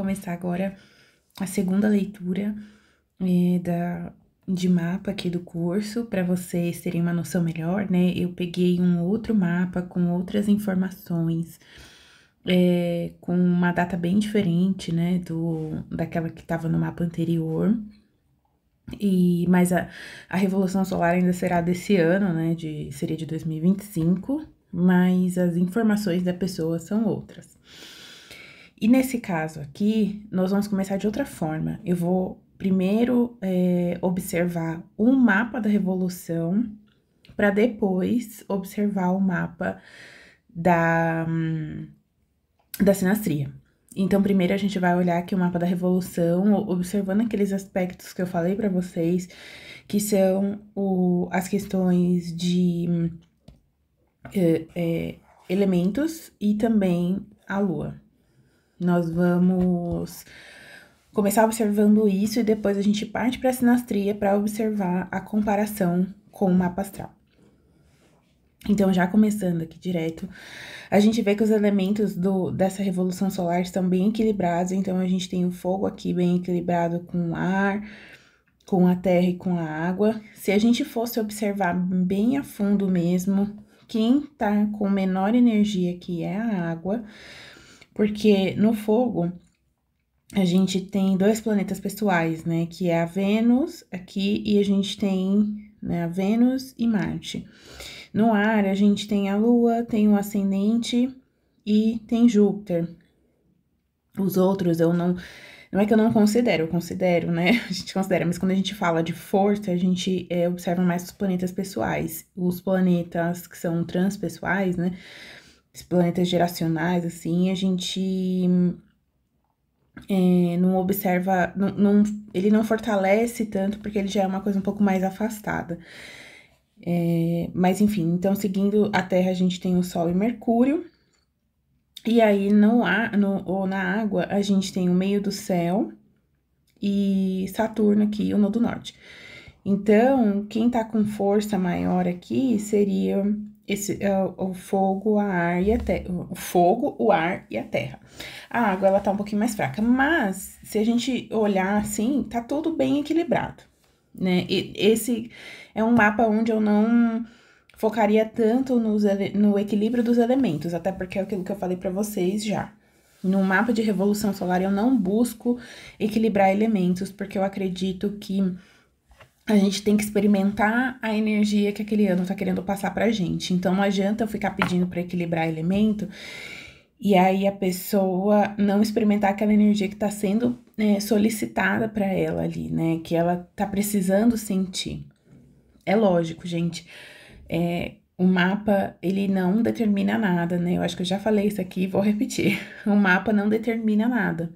Começar agora a segunda leitura de mapa aqui do curso, para vocês terem uma noção melhor, né? Eu peguei um outro mapa com outras informações, com uma data bem diferente, né, daquela que estava no mapa anterior. Mas a Revolução Solar ainda será desse ano, né, seria de 2025, mas as informações da pessoa são outras. E nesse caso aqui, nós vamos começar de outra forma. Eu vou primeiro observar um mapa da Revolução, para depois observar o mapa da sinastria. Então, primeiro a gente vai olhar aqui o mapa da Revolução, observando aqueles aspectos que eu falei para vocês, que são as questões de elementos e também a Lua. Nós vamos começar observando isso e depois a gente parte para a sinastria para observar a comparação com o mapa astral. Então, já começando aqui direto, a gente vê que os elementos dessa revolução solar estão bem equilibrados. Então, a gente tem o fogo aqui bem equilibrado com o ar, com a terra e com a água. Se a gente fosse observar bem a fundo mesmo, quem tá com menor energia aqui é a água, porque no fogo a gente tem dois planetas pessoais, né? Que é a Vênus aqui e a gente tem, né, a Vênus e Marte. No ar, a gente tem a Lua, tem o ascendente e tem Júpiter. Os outros eu não é que eu não considero, eu considero, né? A gente considera, mas quando a gente fala de força, a gente observa mais os planetas pessoais. Os planetas que são transpessoais, né? Os planetas geracionais, assim, a gente não observa, ele não fortalece tanto, porque ele já é uma coisa um pouco mais afastada. Mas enfim, então seguindo a Terra, a gente tem o Sol e Mercúrio. E aí, ou na água, a gente tem o meio do céu e Saturno aqui, o Nodo Norte. Então, quem tá com força maior aqui seria o fogo, a ar e a terra. O fogo, o ar e a terra. A água, ela tá um pouquinho mais fraca, mas se a gente olhar assim, tá tudo bem equilibrado, né? E esse é um mapa onde eu não focaria tanto no equilíbrio dos elementos, até porque é aquilo que eu falei para vocês já. No mapa de revolução solar, eu não busco equilibrar elementos, porque eu acredito que a gente tem que experimentar a energia que aquele ano tá querendo passar pra gente. Então, não adianta eu ficar pedindo para equilibrar elemento e aí a pessoa não experimentar aquela energia que tá sendo solicitada para ela ali, né? Que ela tá precisando sentir. É lógico, gente. O mapa, ele não determina nada, né? Eu acho que eu já falei isso aqui e vou repetir. O mapa não determina nada.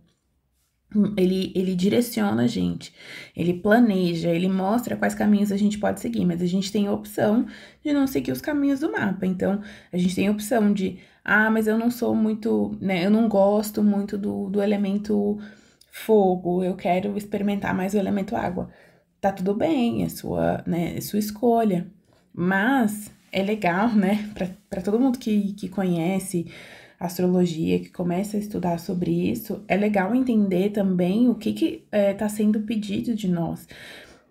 Ele direciona a gente, ele planeja, ele mostra quais caminhos a gente pode seguir, mas a gente tem a opção de não seguir os caminhos do mapa. Então, a gente tem a opção de, mas eu não sou muito, né? Eu não gosto muito do elemento fogo, eu quero experimentar mais o elemento água. Tá tudo bem, é sua escolha. Mas é legal, né, para todo mundo que conhece astrologia, que começa a estudar sobre isso, é legal entender também o que tá sendo pedido de nós,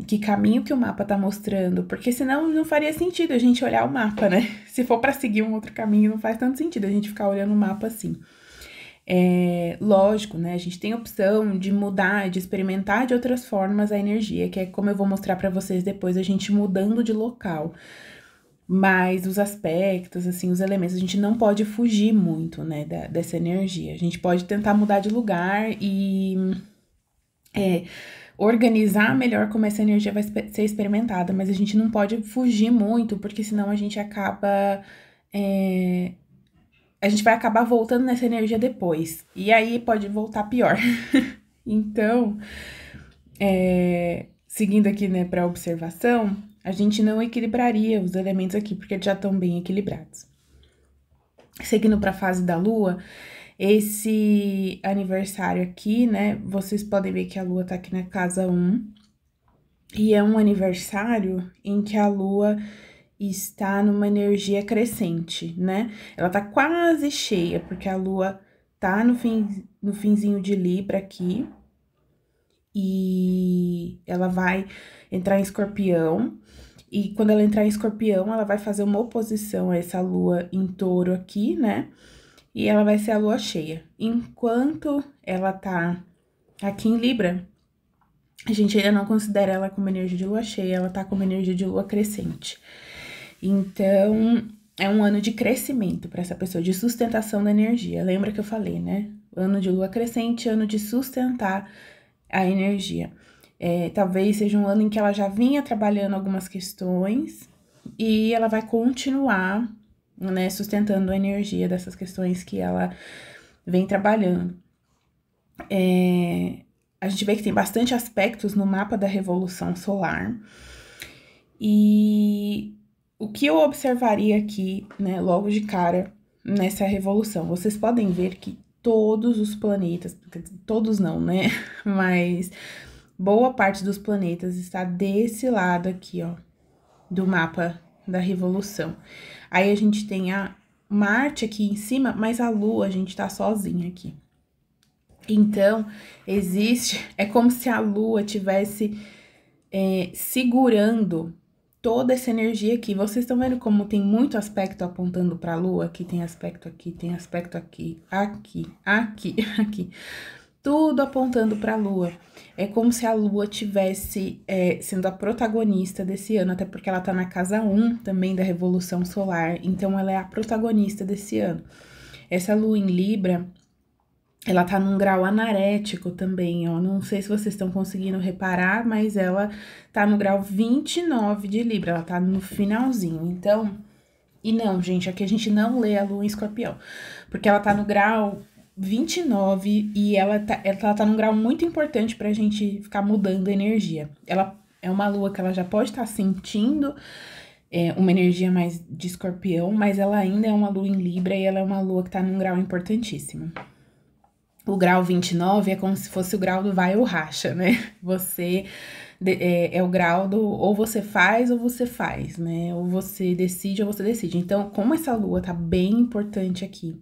que caminho que o mapa tá mostrando, porque senão não faria sentido a gente olhar o mapa, né? Se for para seguir um outro caminho, não faz tanto sentido a gente ficar olhando o mapa assim. Lógico, né? A gente tem a opção de mudar, de experimentar de outras formas a energia, que é como eu vou mostrar para vocês depois, a gente mudando de local. Mas os aspectos, assim, os elementos, a gente não pode fugir muito, né, dessa energia. A gente pode tentar mudar de lugar e organizar melhor como essa energia vai ser experimentada, mas a gente não pode fugir muito, porque senão a gente acaba. A gente vai acabar voltando nessa energia depois. E aí pode voltar pior. Então, seguindo aqui, né, para observação, a gente não equilibraria os elementos aqui, porque eles já estão bem equilibrados. Seguindo para a fase da Lua, esse aniversário aqui, né, vocês podem ver que a Lua tá aqui na casa 1, e é um aniversário em que a Lua está numa energia crescente, né? Ela tá quase cheia, porque a Lua tá no finzinho de Libra aqui. E ela vai entrar em Escorpião. E quando ela entrar em Escorpião, ela vai fazer uma oposição a essa lua em Touro aqui, né? E ela vai ser a lua cheia. Enquanto ela tá aqui em Libra, a gente ainda não considera ela como energia de lua cheia, ela tá como energia de lua crescente. Então, é um ano de crescimento para essa pessoa, de sustentação da energia. Lembra que eu falei, né? Ano de lua crescente, ano de sustentar a energia. Talvez seja um ano em que ela já vinha trabalhando algumas questões e ela vai continuar, né, sustentando a energia dessas questões que ela vem trabalhando. A gente vê que tem bastante aspectos no mapa da Revolução Solar. E o que eu observaria aqui, né, logo de cara, nessa revolução? Vocês podem ver que todos os planetas, todos não, né? Mas boa parte dos planetas está desse lado aqui, ó, do mapa da revolução. Aí a gente tem a Marte aqui em cima, mas a Lua a gente tá sozinha aqui. Então, é como se a Lua tivesse segurando toda essa energia aqui. Vocês estão vendo como tem muito aspecto apontando para a Lua? Aqui tem aspecto aqui, tem aspecto aqui, aqui, aqui, aqui. Tudo apontando para a Lua. É como se a Lua tivesse sendo a protagonista desse ano, até porque ela tá na casa 1 também da Revolução Solar, então ela é a protagonista desse ano. Essa Lua em Libra, ela tá num grau anarético também, ó. Não sei se vocês estão conseguindo reparar, mas ela tá no grau 29 de Libra, ela tá no finalzinho. Então, e não, gente, aqui a gente não lê a Lua em Escorpião, porque ela tá no grau 29 e ela tá num grau muito importante pra gente ficar mudando a energia. Ela é uma lua que ela já pode estar sentindo uma energia mais de Escorpião, mas ela ainda é uma lua em Libra e ela é uma lua que tá num grau importantíssimo. O grau 29 é como se fosse o grau do vai ou racha, né? É o grau do ou você faz ou você faz, né? Ou você decide ou você decide. Então, como essa lua tá bem importante aqui,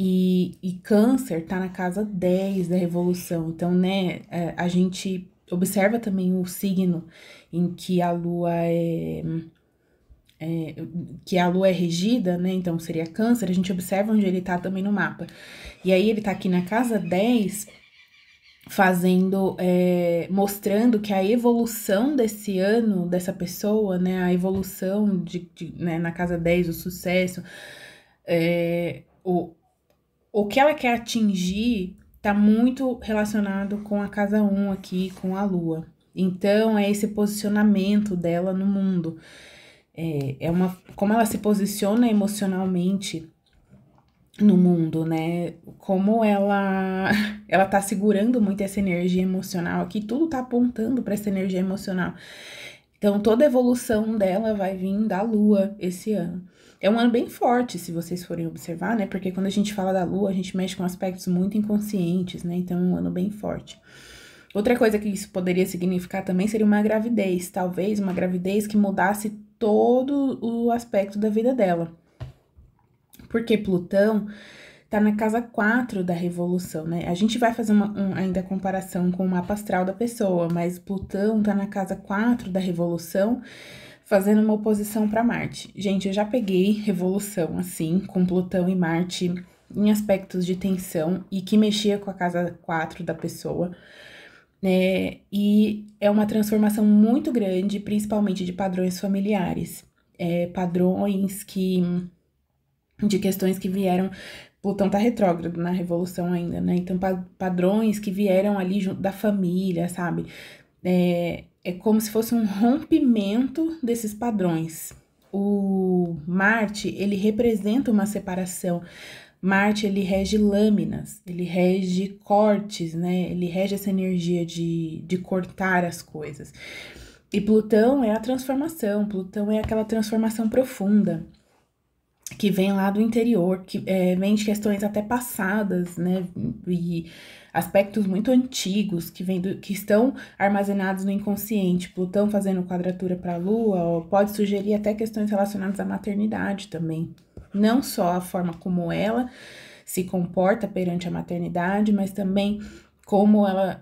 e Câncer tá na casa 10 da revolução, então, né, a gente observa também o signo em que a lua é regida, né? Então seria Câncer, a gente observa onde ele tá também no mapa. E aí ele tá aqui na casa 10, mostrando que a evolução desse ano, dessa pessoa, né? A evolução né, na casa 10, o sucesso, o que ela quer atingir tá muito relacionado com a casa 1 aqui, com a Lua. Então, é esse posicionamento dela no mundo. Como ela se posiciona emocionalmente no mundo, né? Como ela tá segurando muito essa energia emocional aqui, tudo tá apontando para essa energia emocional. Então, toda a evolução dela vai vir da Lua esse ano. É um ano bem forte, se vocês forem observar, né? Porque quando a gente fala da Lua, a gente mexe com aspectos muito inconscientes, né? Então, é um ano bem forte. Outra coisa que isso poderia significar também seria uma gravidez, talvez uma gravidez que mudasse todo o aspecto da vida dela. Porque Plutão tá na casa 4 da revolução, né? A gente vai fazer ainda comparação com o mapa astral da pessoa, mas Plutão tá na casa 4 da revolução, fazendo uma oposição para Marte. Gente, eu já peguei revolução assim, com Plutão e Marte em aspectos de tensão e que mexia com a casa 4 da pessoa. E é uma transformação muito grande, principalmente de padrões familiares. Padrões de questões que vieram. Plutão tá retrógrado na revolução ainda, né? Então, padrões que vieram ali junto da família, sabe? É como se fosse um rompimento desses padrões. O Marte, ele representa uma separação. Marte, ele rege lâminas, ele rege cortes, né? Ele rege essa energia de cortar as coisas. E Plutão é a transformação, Plutão é aquela transformação profunda, que vem lá do interior, que vem de questões até passadas, né? E aspectos muito antigos que estão armazenados no inconsciente. Plutão fazendo quadratura para a Lua pode sugerir até questões relacionadas à maternidade também. Não só a forma como ela se comporta perante a maternidade, mas também como ela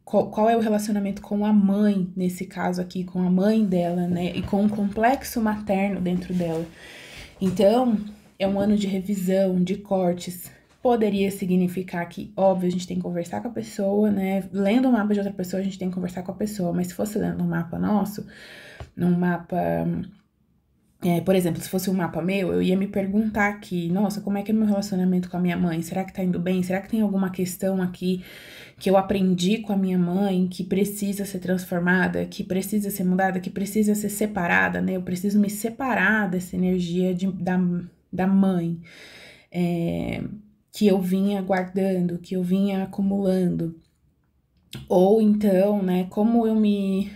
qual é o relacionamento com a mãe, nesse caso aqui, com a mãe dela, né? E com o complexo materno dentro dela. Então, é um ano de revisão, de cortes. Poderia significar que, óbvio, a gente tem que conversar com a pessoa, né? Lendo o mapa de outra pessoa, a gente tem que conversar com a pessoa. Mas se fosse lendo um mapa nosso, num mapa... por exemplo, se fosse um mapa meu, eu ia me perguntar aqui, nossa, como é que é meu relacionamento com a minha mãe? Será que tá indo bem? Será que tem alguma questão aqui que eu aprendi com a minha mãe, que precisa ser transformada, que precisa ser mudada, que precisa ser separada, né? Eu preciso me separar dessa energia da mãe, que eu vinha guardando, que eu vinha acumulando. Ou então, né, como eu me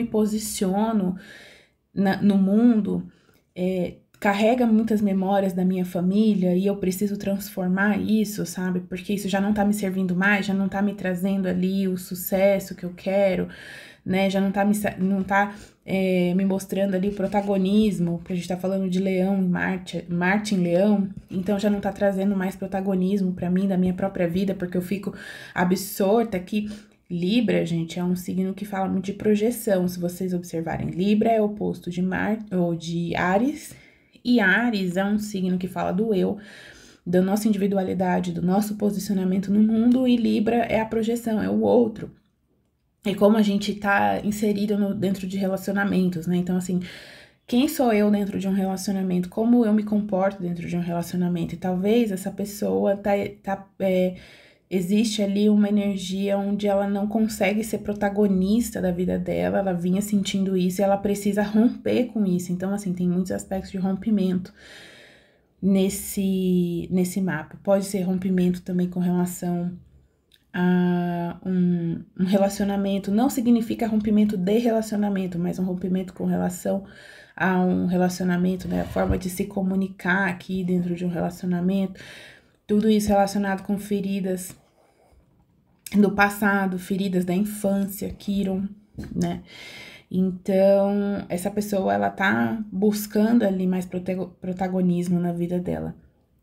posiciono no mundo, carrega muitas memórias da minha família e eu preciso transformar isso, sabe? Porque isso já não tá me servindo mais, já não tá me trazendo ali o sucesso que eu quero, né? Já não tá me mostrando ali o protagonismo, porque a gente tá falando de Leão e Marte em Leão, então já não tá trazendo mais protagonismo pra mim, da minha própria vida, porque eu fico absorta aqui. Libra, gente, é um signo que fala muito de projeção. Se vocês observarem, Libra é o oposto de Marte ou de Áries, e Áries é um signo que fala do eu, da nossa individualidade, do nosso posicionamento no mundo, e Libra é a projeção, é o outro. É como a gente tá inserido dentro de relacionamentos, né? Então, assim, quem sou eu dentro de um relacionamento? Como eu me comporto dentro de um relacionamento? E talvez essa pessoa existe ali uma energia onde ela não consegue ser protagonista da vida dela, ela vinha sentindo isso e ela precisa romper com isso. Então, assim, tem muitos aspectos de rompimento nesse mapa. Pode ser rompimento também com relação a um relacionamento. Não significa rompimento de relacionamento, mas um rompimento com relação a um relacionamento, né? A forma de se comunicar aqui dentro de um relacionamento. Tudo isso relacionado com feridas do passado, feridas da infância, Quiron, né? Então, essa pessoa, ela tá buscando ali mais protagonismo na vida dela.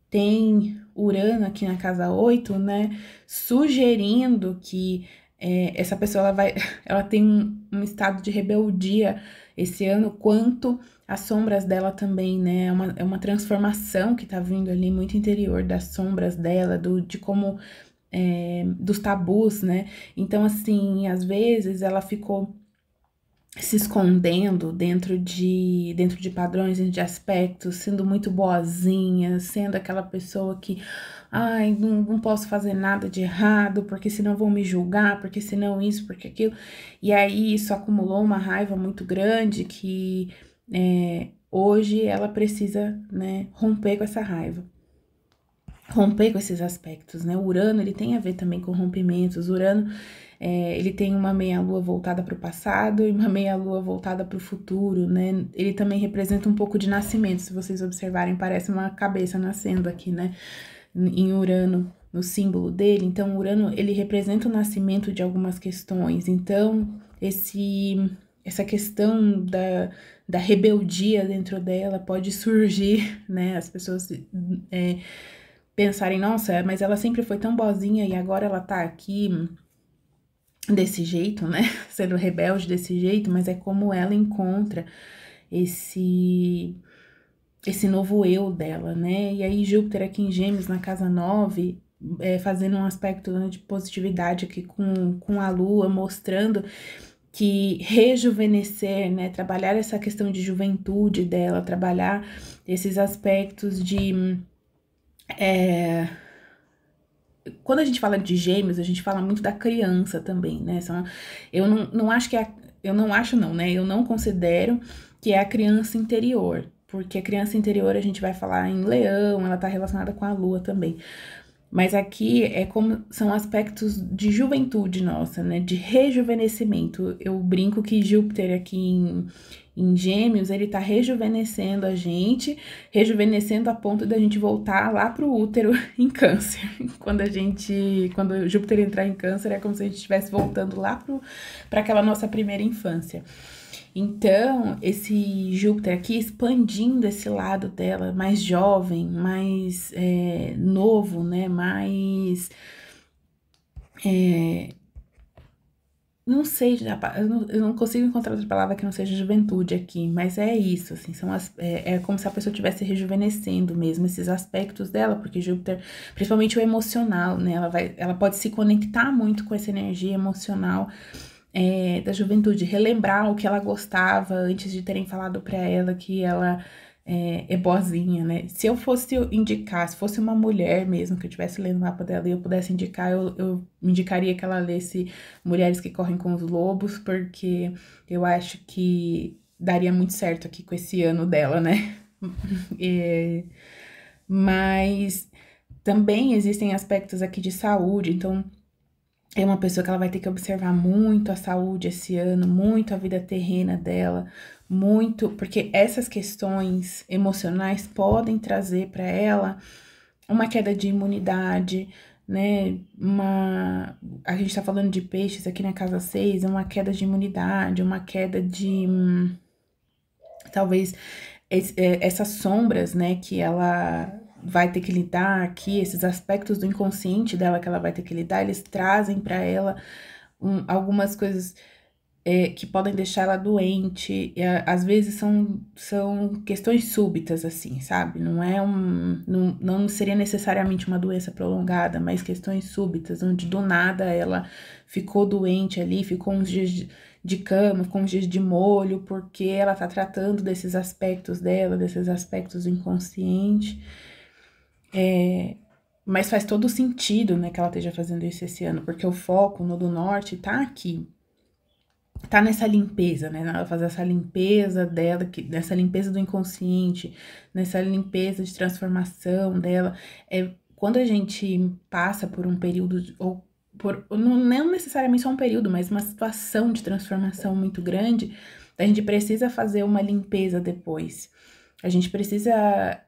Tem Urano aqui na casa 8, né? Sugerindo que essa pessoa, ela tem um estado de rebeldia esse ano, quanto as sombras dela também, né? É uma transformação que tá vindo ali muito interior das sombras dela, de como... dos tabus, né? Então, assim, às vezes ela ficou se escondendo dentro de padrões, de aspectos, sendo muito boazinha, sendo aquela pessoa que, ai, não posso fazer nada de errado, porque senão vão me julgar, porque senão isso, porque aquilo. E aí isso acumulou uma raiva muito grande que hoje ela precisa, né, romper com essa raiva. Romper com esses aspectos, né? O Urano, ele tem a ver também com rompimentos. O Urano, ele tem uma meia-lua voltada para o passado e uma meia-lua voltada para o futuro, né? Ele também representa um pouco de nascimento, se vocês observarem, parece uma cabeça nascendo aqui, né? Em Urano, no símbolo dele. Então, Urano, ele representa o nascimento de algumas questões. Então, essa questão da rebeldia dentro dela pode surgir, né? As pessoas... pensarem, nossa, mas ela sempre foi tão boazinha e agora ela tá aqui desse jeito, né? Sendo rebelde desse jeito, mas é como ela encontra esse novo eu dela, né? E aí Júpiter aqui em Gêmeos, na casa 9, fazendo um aspecto, né, de positividade aqui com a Lua, mostrando que rejuvenescer, né? Trabalhar essa questão de juventude dela, trabalhar esses aspectos de... Quando a gente fala de Gêmeos, a gente fala muito da criança também, né? Eu não acho que eu não acho não, né? Eu não considero que é a criança interior, porque a criança interior a gente vai falar em Leão, ela tá relacionada com a Lua também. Mas aqui são aspectos de juventude nossa, né? De rejuvenescimento. Eu brinco que Júpiter aqui em Gêmeos, ele tá rejuvenescendo a gente, rejuvenescendo a ponto da gente voltar lá pro útero em Câncer. Quando Júpiter entrar em Câncer, é como se a gente estivesse voltando lá pra aquela nossa primeira infância. Então, esse Júpiter aqui expandindo esse lado dela, mais jovem, mais novo, né? Mais. Não sei, eu não consigo encontrar outra palavra que não seja juventude aqui, mas é isso, assim, é como se a pessoa estivesse rejuvenescendo mesmo esses aspectos dela, porque Júpiter, principalmente o emocional, né? Ela pode se conectar muito com essa energia emocional da juventude, relembrar o que ela gostava antes de terem falado pra ela que ela é boazinha, né? Se eu fosse indicar, se fosse uma mulher mesmo, que eu estivesse lendo o mapa dela e eu pudesse indicar, eu indicaria que ela lesse Mulheres que Correm com os Lobos, porque eu acho que daria muito certo aqui com esse ano dela, né? Mas também existem aspectos aqui de saúde, então é uma pessoa que ela vai ter que observar muito a saúde esse ano, muito a vida terrena dela, muito, porque essas questões emocionais podem trazer para ela uma queda de imunidade, né? A gente tá falando de peixes aqui na casa 6, uma queda de imunidade, uma queda de talvez essas sombras, né, que ela vai ter que lidar aqui, esses aspectos do inconsciente dela que ela vai ter que lidar, eles trazem para ela algumas coisas que podem deixar ela doente, às vezes são questões súbitas, assim, sabe? Não seria necessariamente uma doença prolongada, mas questões súbitas, onde do nada ela ficou doente ali, ficou uns dias de cama, ficou uns dias de molho, porque ela tá tratando desses aspectos dela, desses aspectos do inconsciente. Mas faz todo sentido, né, que ela esteja fazendo isso esse ano, porque o foco no do norte tá aqui, tá nessa limpeza, né? Ela fazer essa limpeza dela, nessa limpeza do inconsciente, nessa limpeza de transformação dela. Quando a gente passa por um período, não necessariamente só um período, mas uma situação de transformação muito grande, a gente precisa fazer uma limpeza depois. A gente precisa.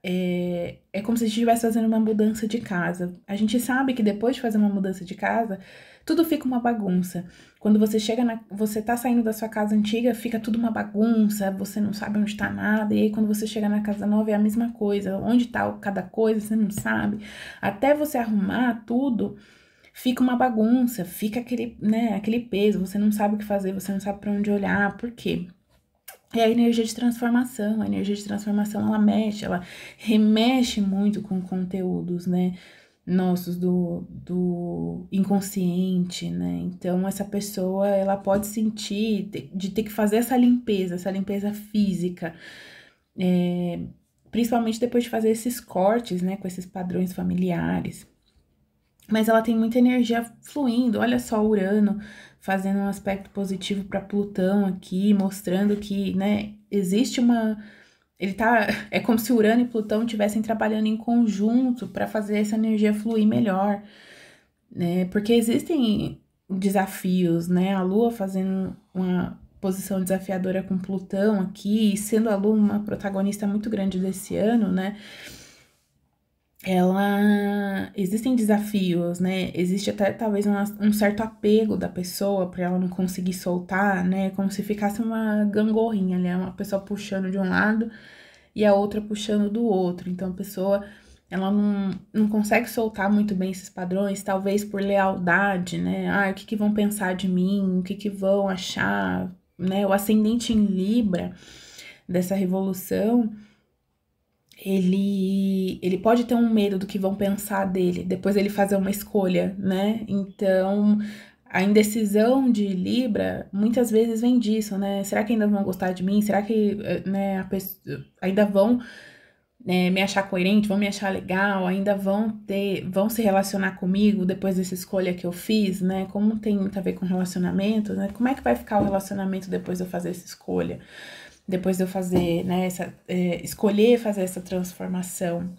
É como se a gente estivesse fazendo uma mudança de casa. A gente sabe que depois de fazer uma mudança de casa, tudo fica uma bagunça. Quando você você tá saindo da sua casa antiga, fica tudo uma bagunça, você não sabe onde tá nada, e aí quando você chega na casa nova é a mesma coisa, onde tá cada coisa, você não sabe. Até você arrumar tudo, fica uma bagunça, fica aquele, né, aquele peso, você não sabe o que fazer, você não sabe para onde olhar, por quê? É a energia de transformação ela remexe muito com conteúdos, né? Nossos do inconsciente, né? Então, essa pessoa, ela pode sentir de ter que fazer essa limpeza física, principalmente depois de fazer esses cortes, né? Com esses padrões familiares. Mas ela tem muita energia fluindo. Olha só, Urano fazendo um aspecto positivo para Plutão aqui, mostrando que, né, existe uma. Ele tá. É como se Urano e Plutão estivessem trabalhando em conjunto para fazer essa energia fluir melhor, né? Porque existem desafios, né? A Lua fazendo uma posição desafiadora com Plutão aqui, sendo a Lua uma protagonista muito grande desse ano, né? Existem desafios, né? Existe até talvez um certo apego da pessoa para ela não conseguir soltar, né? Como se ficasse uma gangorrinha ali, uma pessoa puxando de um lado e a outra puxando do outro. Então a pessoa ela não consegue soltar muito bem esses padrões, talvez por lealdade, né? Ah, o que que vão pensar de mim? O que que vão achar, né? O ascendente em Libra dessa revolução ele pode ter um medo do que vão pensar dele, depois ele fazer uma escolha, né? Então, a indecisão de Libra muitas vezes vem disso, né? Será que ainda vão gostar de mim? Será que, né, ainda vão, né, me achar coerente, vão me achar legal, ainda vão se relacionar comigo depois dessa escolha que eu fiz, né? Como tem muito a ver com relacionamento, né? Como é que vai ficar o relacionamento depois de eu fazer essa escolha? Depois de eu fazer, né, escolher fazer essa transformação.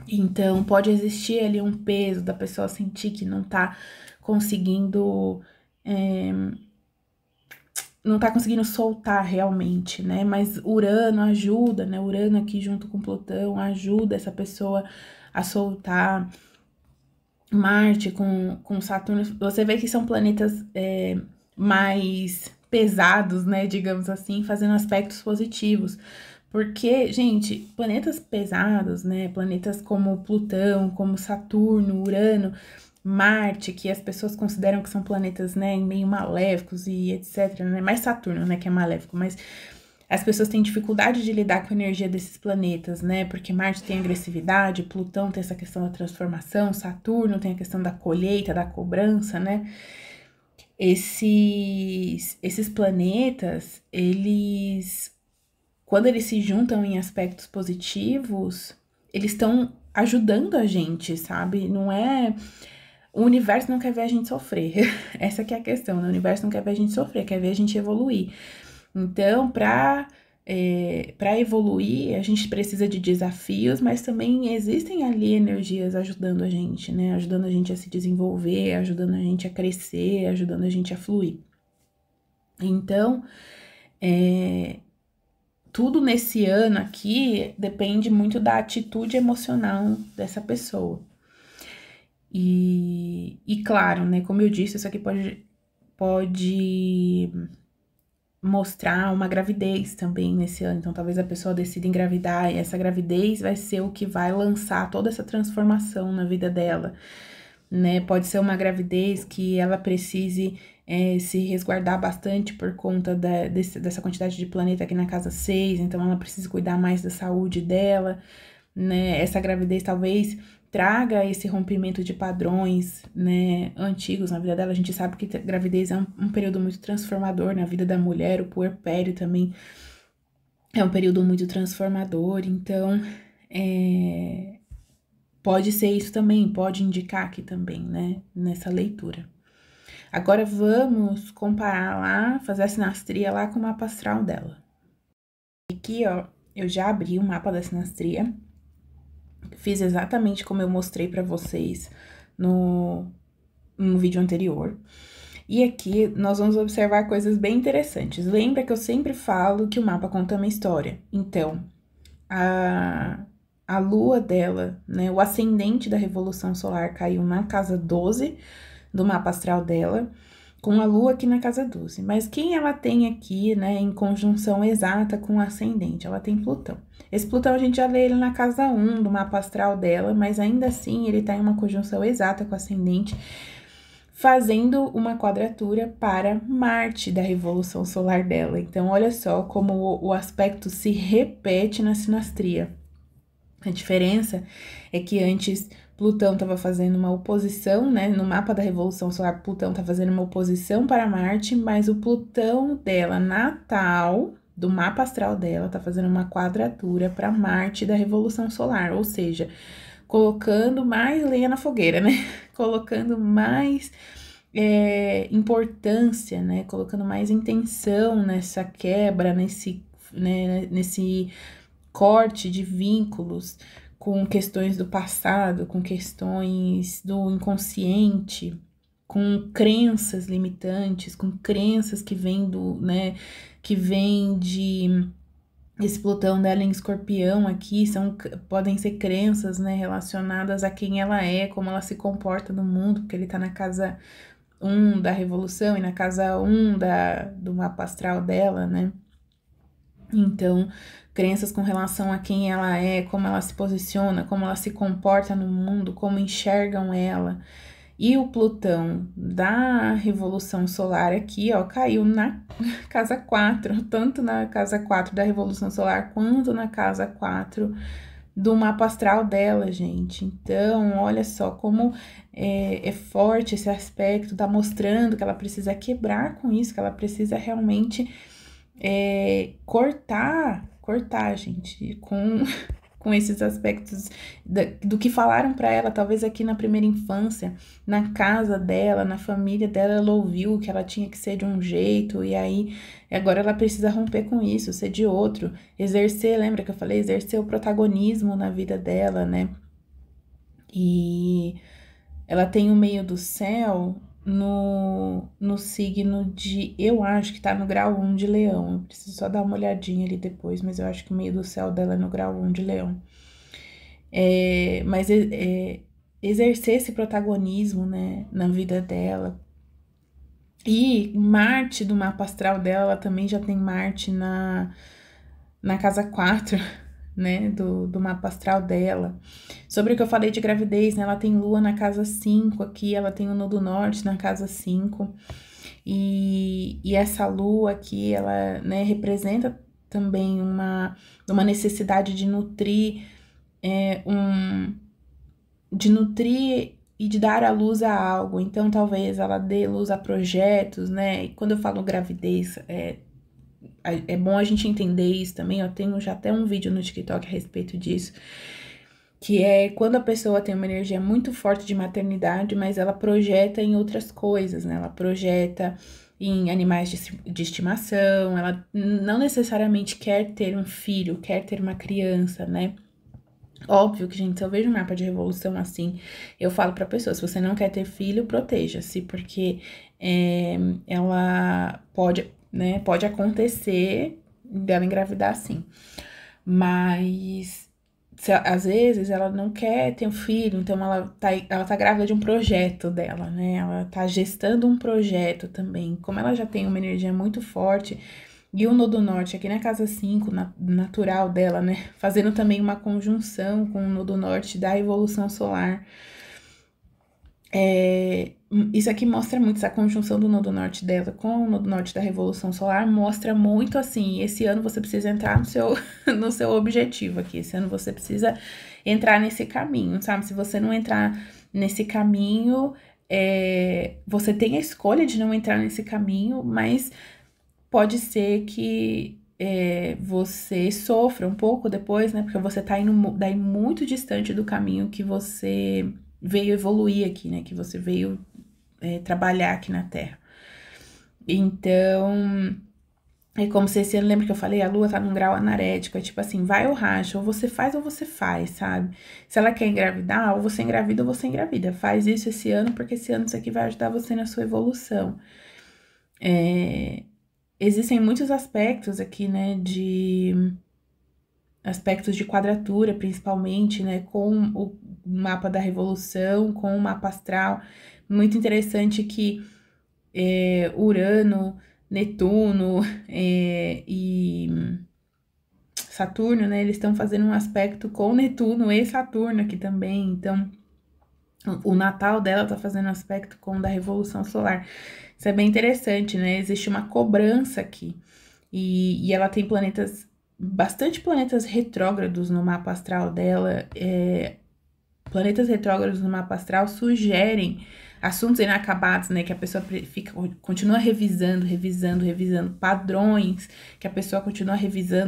Então, pode existir ali um peso da pessoa sentir que não tá conseguindo, não tá conseguindo soltar realmente, né? Mas Urano ajuda, né? Urano aqui junto com Plutão ajuda essa pessoa a soltar. Marte com Saturno, você vê que são planetas mais pesados, né, digamos assim, fazendo aspectos positivos. Porque, gente, planetas pesados, né, planetas como Plutão, como Saturno, Urano, Marte, que as pessoas consideram que são planetas, né, meio maléficos e etc, né, mais Saturno, né, que é maléfico, mas as pessoas têm dificuldade de lidar com a energia desses planetas, né? Porque Marte tem agressividade, Plutão tem essa questão da transformação, Saturno tem a questão da colheita, da cobrança, né? Esses planetas, eles, quando eles se juntam em aspectos positivos, eles estão ajudando a gente, sabe? Não é. O universo não quer ver a gente sofrer. Essa que é a questão, né? O universo não quer ver a gente sofrer, quer ver a gente evoluir. Então, para evoluir, a gente precisa de desafios, mas também existem ali energias ajudando a gente, né? Ajudando a gente a se desenvolver, ajudando a gente a crescer, ajudando a gente a fluir. Então, tudo nesse ano aqui depende muito da atitude emocional dessa pessoa. E claro, né? Como eu disse, isso aqui pode mostrar uma gravidez também nesse ano. Então, talvez a pessoa decida engravidar e essa gravidez vai ser o que vai lançar toda essa transformação na vida dela, né? Pode ser uma gravidez que ela precise se resguardar bastante por conta dessa quantidade de planeta aqui na casa 6, então ela precisa cuidar mais da saúde dela, né? Essa gravidez talvez traga esse rompimento de padrões, né, antigos na vida dela. A gente sabe que gravidez é um período muito transformador na vida da mulher, o puerpério também é um período muito transformador, então pode ser isso também, pode indicar aqui também, né, nessa leitura. Agora vamos comparar lá, fazer a sinastria lá com o mapa astral dela. Aqui, ó, eu já abri o mapa da sinastria. Fiz exatamente como eu mostrei pra vocês no vídeo anterior. E aqui nós vamos observar coisas bem interessantes. Lembra que eu sempre falo que o mapa conta uma história. Então, a lua dela, né, o ascendente da revolução solar caiu na casa 12 do mapa astral dela, com a lua aqui na casa 12. Mas quem ela tem aqui, né, em conjunção exata com o ascendente? Ela tem Plutão. Esse Plutão a gente já lê ele na casa 1 do mapa astral dela, mas ainda assim ele tá em uma conjunção exata com o ascendente, fazendo uma quadratura para Marte da revolução solar dela. Então, olha só como o aspecto se repete na sinastria. A diferença é que antes Plutão estava fazendo uma oposição, né? No mapa da revolução solar, Plutão tá fazendo uma oposição para Marte, mas o Plutão dela natal, do mapa astral dela, tá fazendo uma quadratura para Marte da revolução solar, ou seja, colocando mais lenha na fogueira, né? Colocando mais importância, né? Colocando mais intenção nessa quebra, nesse corte de vínculos com questões do passado, com questões do inconsciente, com crenças limitantes, com crenças que vêm né, que vêm de esse Plutão dela em Escorpião aqui, podem ser crenças, né, relacionadas a quem ela é, como ela se comporta no mundo, porque ele tá na casa 1 da revolução e na casa 1 do mapa astral dela, né? Então, crenças com relação a quem ela é, como ela se posiciona, como ela se comporta no mundo, como enxergam ela. E o Plutão da Revolução Solar aqui, ó, caiu na casa 4, tanto na casa 4 da Revolução Solar, quanto na casa 4 do mapa astral dela, gente. Então, olha só como é forte esse aspecto, tá mostrando que ela precisa quebrar com isso, que ela precisa realmente cortar, gente, com esses aspectos do que falaram para ela, talvez aqui na primeira infância, na casa dela, na família dela, ela ouviu que ela tinha que ser de um jeito, e aí agora ela precisa romper com isso, ser de outro, exercer, lembra que eu falei? Exercer o protagonismo na vida dela, né? E ela tem o meio do céu no signo de, eu acho que tá no grau 1 de Leão. Eu preciso só dar uma olhadinha ali depois, mas eu acho que o meio do céu dela é no grau 1 de Leão. Mas exercer esse protagonismo, né, na vida dela, E Marte do mapa astral dela, ela também já tem Marte na casa 4, né, do mapa astral dela. Sobre o que eu falei de gravidez, né, ela tem Lua na casa 5 aqui, ela tem o Nodo Norte na casa 5. E essa Lua aqui, ela, né, representa também uma necessidade de nutrir, de nutrir e de dar a luz a algo. Então, talvez ela dê luz a projetos, né? E quando eu falo gravidez, é bom a gente entender isso também. Eu tenho já até um vídeo no TikTok a respeito disso, que é quando a pessoa tem uma energia muito forte de maternidade, mas ela projeta em outras coisas, né? Ela projeta em animais de estimação, ela não necessariamente quer ter um filho, quer ter uma criança, né? Óbvio que, gente, se eu vejo um mapa de revolução assim, eu falo pra pessoa, se você não quer ter filho, proteja-se, porque ela pode, né, pode acontecer dela engravidar sim. Mas, às vezes, ela não quer ter um filho, então ela tá grávida de um projeto dela, né? Ela tá gestando um projeto também. Como ela já tem uma energia muito forte, e o Nodo Norte aqui na casa 5, natural dela, né? Fazendo também uma conjunção com o Nodo Norte da Revolução Solar. Isso aqui mostra muito, essa conjunção do Nodo Norte dela com o Nodo Norte da Revolução Solar, mostra muito assim, esse ano você precisa entrar no seu objetivo aqui, esse ano você precisa entrar nesse caminho, sabe? Se você não entrar nesse caminho, você tem a escolha de não entrar nesse caminho, mas pode ser que você sofra um pouco depois, né? Porque você tá indo daí muito distante do caminho que você veio evoluir aqui, né? Que você veio trabalhar aqui na Terra. Então, é como se esse ano, lembra que eu falei, a Lua tá num grau anarético, é tipo assim, vai ou racha, ou você faz, sabe? Se ela quer engravidar, ou você engravida ou você engravida. Faz isso esse ano, porque esse ano isso aqui vai ajudar você na sua evolução. Existem muitos aspectos aqui, né, aspectos de quadratura, principalmente, né, com o mapa da revolução, com o mapa astral. Muito interessante que Urano, Netuno e Saturno, né, eles estão fazendo um aspecto com Netuno e Saturno aqui também. Então, o Natal dela tá fazendo um aspecto com o da Revolução Solar. Isso é bem interessante, né? Existe uma cobrança aqui. E ela tem bastante planetas retrógrados no mapa astral dela. Planetas retrógrados no mapa astral sugerem assuntos inacabados, né? Que a pessoa continua revisando padrões, que a pessoa continua revisando.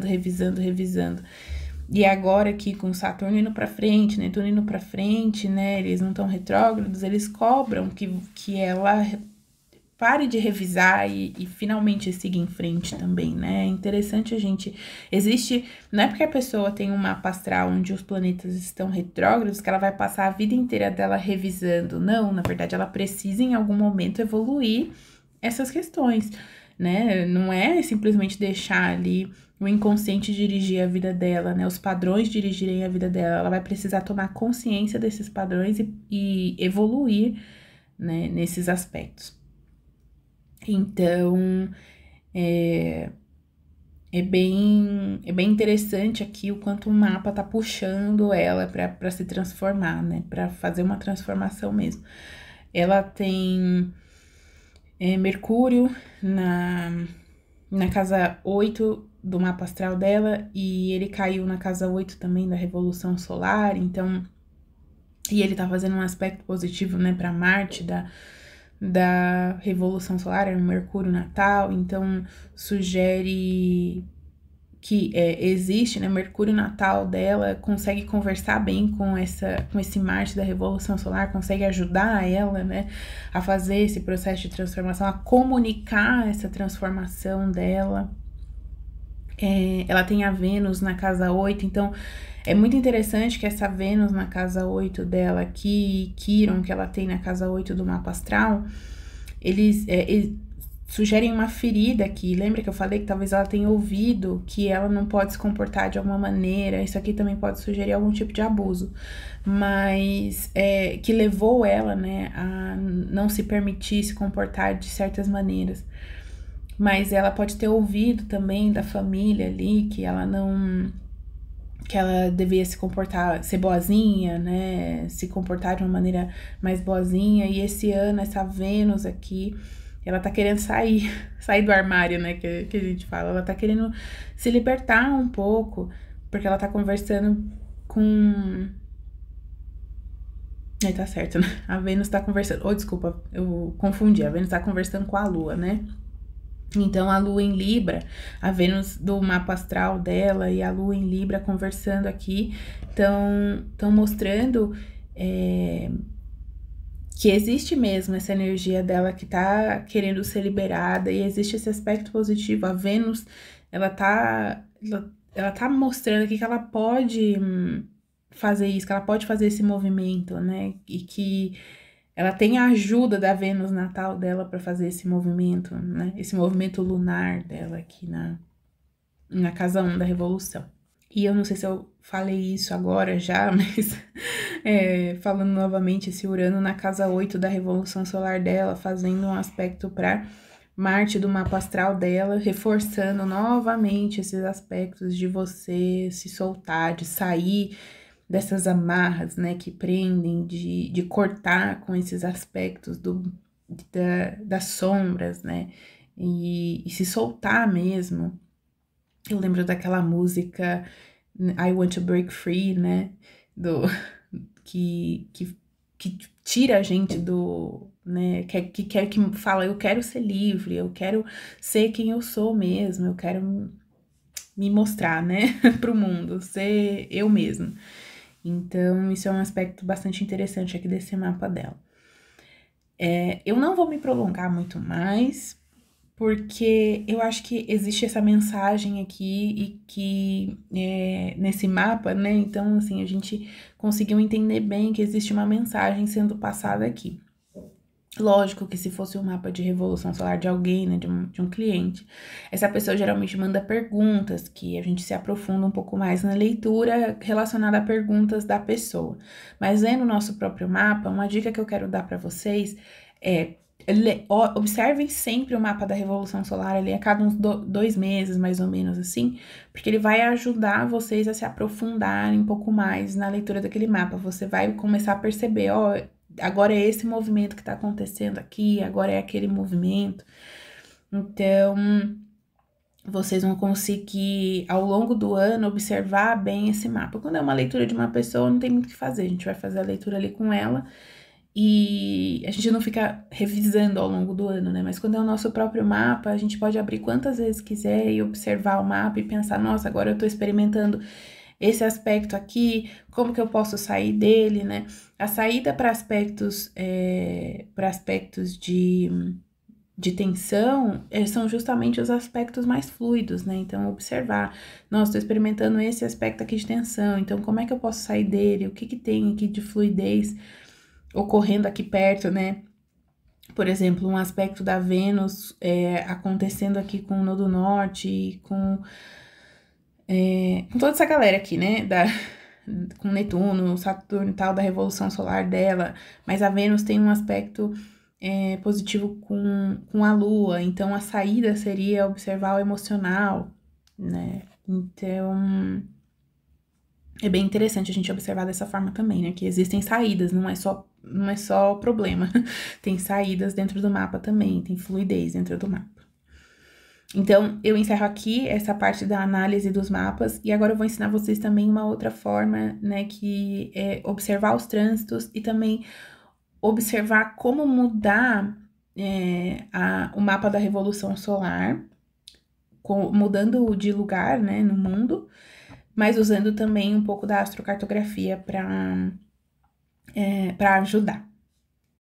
E agora aqui com Saturno indo pra frente, Netuno indo pra frente, né? Eles não estão retrógrados, eles cobram que ela pare de revisar e finalmente siga em frente também, né? É interessante a gente... Não é porque a pessoa tem um mapa astral onde os planetas estão retrógrados que ela vai passar a vida inteira dela revisando. Não, na verdade, ela precisa em algum momento evoluir essas questões, né? Não é simplesmente deixar ali o inconsciente dirigir a vida dela, né? Os padrões dirigirem a vida dela. Ela vai precisar tomar consciência desses padrões e evoluir, né, nesses aspectos. Então, é bem interessante aqui o quanto o mapa tá puxando ela para se transformar, né? Para fazer uma transformação mesmo. Ela tem Mercúrio na casa 8 do mapa astral dela, e ele caiu na casa 8 também da Revolução Solar, então... E ele tá fazendo um aspecto positivo, né, para Marte, da Revolução Solar, é um Mercúrio natal, então sugere que existe, né, Mercúrio natal dela consegue conversar bem com esse Marte da Revolução Solar, consegue ajudar ela, né, a fazer esse processo de transformação, a comunicar essa transformação dela. Ela tem a Vênus na casa 8, então é muito interessante que essa Vênus na casa 8 dela aqui, Quiron, que ela tem na casa 8 do mapa astral, sugerem uma ferida aqui. Lembra que eu falei que talvez ela tenha ouvido que ela não pode se comportar de alguma maneira? Isso aqui também pode sugerir algum tipo de abuso, mas que levou ela, né, a não se permitir se comportar de certas maneiras. Mas ela pode ter ouvido também da família ali que ela não, que ela devia se comportar, ser boazinha, né? Se comportar de uma maneira mais boazinha. E esse ano, essa Vênus aqui, ela tá querendo sair, sair do armário, né? Que a gente fala. Ela tá querendo se libertar um pouco, porque ela tá conversando com. Aí tá certo, né? A Vênus tá conversando. Oh, desculpa, eu confundi. A Vênus tá conversando com a Lua, né? Então, a Lua em Libra, a Vênus do mapa astral dela e a Lua em Libra conversando aqui, estão mostrando que existe mesmo essa energia dela que tá querendo ser liberada e existe esse aspecto positivo. A Vênus, ela tá mostrando aqui que ela pode fazer isso, que ela pode fazer esse movimento, né? E que ela tem a ajuda da Vênus natal dela para fazer esse movimento, né? Esse movimento lunar dela aqui na casa 1 da Revolução. E eu não sei se eu falei isso agora já, mas falando novamente, esse Urano na casa 8 da Revolução Solar dela, fazendo um aspecto para Marte do mapa astral dela, reforçando novamente esses aspectos de você se soltar, de sair dessas amarras, né, que prendem, de cortar com esses aspectos das sombras, né, e se soltar mesmo. Eu lembro daquela música I Want to Break Free, né, que tira a gente do, né, que fala, eu quero ser livre, eu quero ser quem eu sou mesmo, eu quero me mostrar, né, pro mundo, ser eu mesmo. Então, isso é um aspecto bastante interessante aqui desse mapa dela. Eu não vou me prolongar muito mais, porque eu acho que existe essa mensagem aqui e que nesse mapa, né? Então, assim, a gente conseguiu entender bem que existe uma mensagem sendo passada aqui. Lógico que se fosse um mapa de revolução solar de alguém, né, de um cliente, essa pessoa geralmente manda perguntas, que a gente se aprofunda um pouco mais na leitura relacionada a perguntas da pessoa. Mas vendo o nosso próprio mapa, uma dica que eu quero dar para vocês é observem sempre o mapa da Revolução Solar ali a cada uns 2 meses, mais ou menos assim, porque ele vai ajudar vocês a se aprofundarem um pouco mais na leitura daquele mapa. Você vai começar a perceber, agora é esse movimento que tá acontecendo aqui, agora é aquele movimento. Então, vocês vão conseguir, ao longo do ano, observar bem esse mapa. Quando é uma leitura de uma pessoa, não tem muito o que fazer. A gente vai fazer a leitura ali com ela e a gente não fica revisando ao longo do ano, né? Mas quando é o nosso próprio mapa, a gente pode abrir quantas vezes quiser e observar o mapa e pensar, nossa, agora eu tô experimentando esse aspecto aqui, como que eu posso sair dele, né? A saída para aspectos de tensão são justamente os aspectos mais fluidos, né? Então, observar, nossa, estou experimentando esse aspecto aqui de tensão, então como é que eu posso sair dele? O que que tem aqui de fluidez ocorrendo aqui perto, né? Por exemplo, um aspecto da Vênus acontecendo aqui com o Nodo Norte, com toda essa galera aqui, né, com Netuno, Saturno e tal, da revolução solar dela, mas a Vênus tem um aspecto positivo com a Lua, então a saída seria observar o emocional, né, então é bem interessante a gente observar dessa forma também, né, que existem saídas, não é só problema, tem saídas dentro do mapa também, tem fluidez dentro do mapa. Então, eu encerro aqui essa parte da análise dos mapas e agora eu vou ensinar vocês também uma outra forma, né, que é observar os trânsitos e também observar como mudar o mapa da revolução solar, mudando de lugar, né, no mundo, mas usando também um pouco da astrocartografia para ajudar.